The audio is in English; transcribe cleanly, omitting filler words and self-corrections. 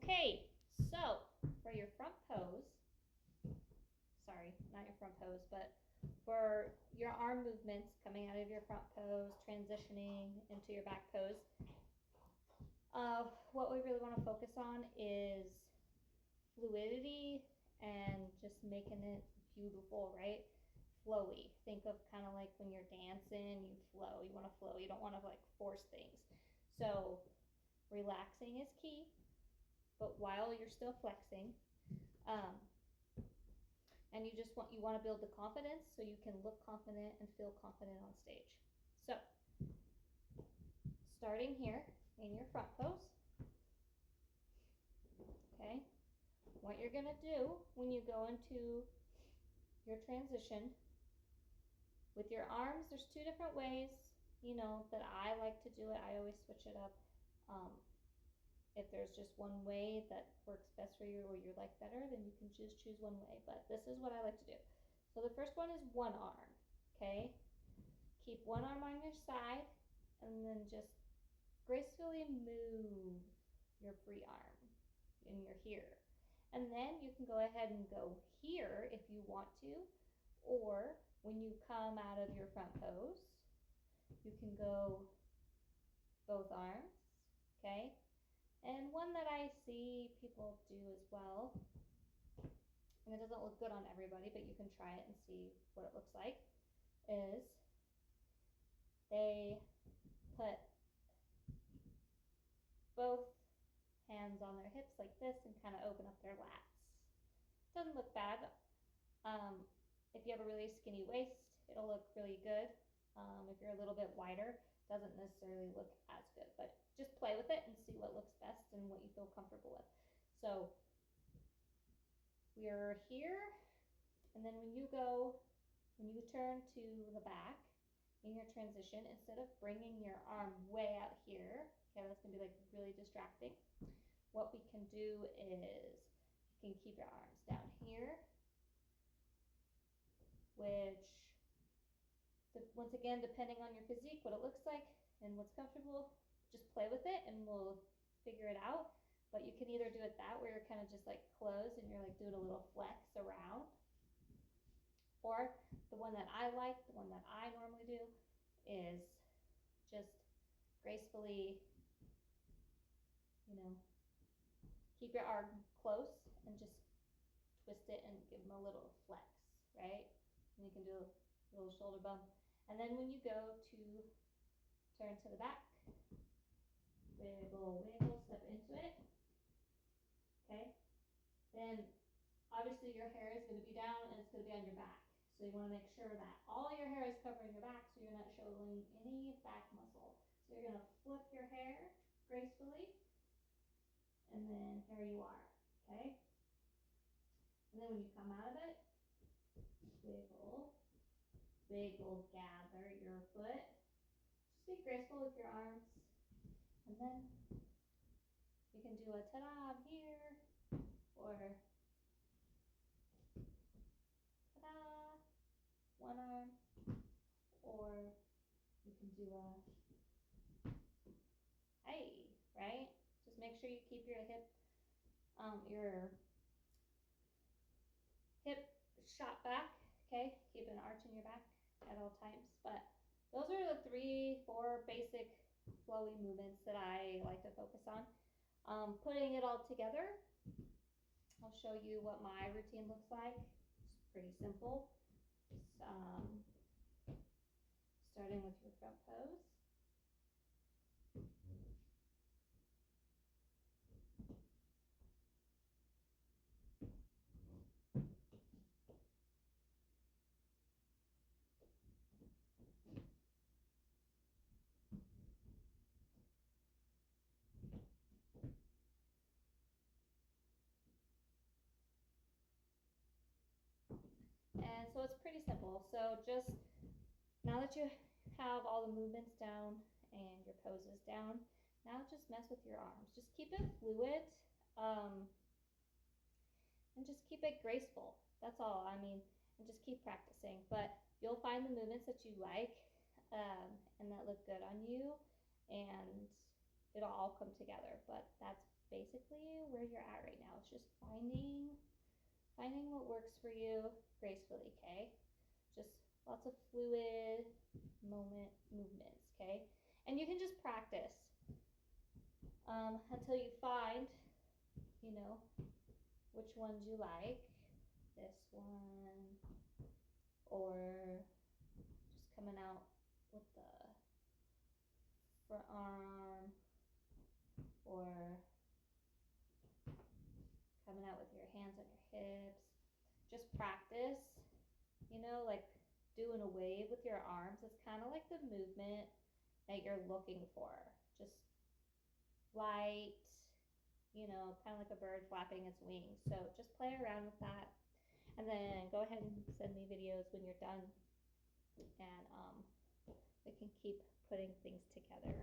Okay, so for your front pose, sorry, not your front pose, but for your arm movements coming out of your front pose, transitioning into your back pose, what we really want to focus on is fluidity and just making it beautiful, right? Flowy. Think of kind of like when you're dancing, you flow. You want to flow. You don't want to like force things. So relaxing is key, but while you're still flexing, um, and you want to build the confidence so you can look confident and feel confident on stage. So starting here in your front pose, okay, what you're gonna do when you go into your transition with your arms, there's two different ways, that I like to do it. I always switch it up. If there's just one way that works best for you or you like better, then you can just choose one way, but this is what I like to do. So the first one is one arm, okay? Keep one arm on your side and then just gracefully move your free arm and you're here. And then you can go ahead and go here if you want to, or when you come out of your front pose, you can go both arms, okay? And one that I see people do as well, and it doesn't look good on everybody, but you can try it and see what it looks like, is they put both hands on their hips like this and kind of open up their lats. Doesn't look bad. If you have a really skinny waist, it'll look really good. If you're a little bit wider, doesn't necessarily look as good, but just play with it and see what looks best and what you feel comfortable with. So we're here, and then when you turn to the back in your transition, instead of bringing your arm way out here, okay, that's gonna be like really distracting. What we can do is you can keep your arms down here, which once again, depending on your physique, what it looks like and what's comfortable, just play with it and we'll figure it out. But you can either do it that where you're kind of just like closed and you're like doing a little flex around, or the one that I like, the one that I normally do, is just gracefully, keep your arm close and just twist it and give them a little flex, right? And you can do a little shoulder bump. And then when you go to turn to the back, wiggle, wiggle, step into it, okay? Then obviously your hair is going to be down and it's going to be on your back. So you want to make sure that all your hair is covering your back so you're not showing any back muscle. So you're going to flip your hair gracefully, and then here you are, okay? And then when you come out of it, wiggle, wiggle, gather your foot. Just be graceful with your arms. And then you can do a ta-da here, or ta-da, one arm, or you can do a hey, right? Just make sure you keep your hip shot back, okay? Keep an arch in your back at all times. But those are the 3-4 basic flowy movements that I like to focus on. Putting it all together, I'll show you what my routine looks like. It's pretty simple. Starting with your front pose. And so it's pretty simple. So just now that you have all the movements down and your poses down, now just mess with your arms. Just keep it fluid, and just keep it graceful. That's all. And just keep practicing. But you'll find the movements that you like, and that look good on you, and it'll all come together. But that's basically where you're at right now. It's just finding what works for you gracefully, okay? Just lots of fluid movements, okay? And you can just practice until you find, you know, which ones you like. This one, or just coming out with the forearm, or coming out with your hands on your hips. Just practice, you know, like doing a wave with your arms. It's kind of like the movement that you're looking for. Just light, you know, kind of like a bird flapping its wings. So just play around with that. And then go ahead and send me videos when you're done. And we can keep putting things together.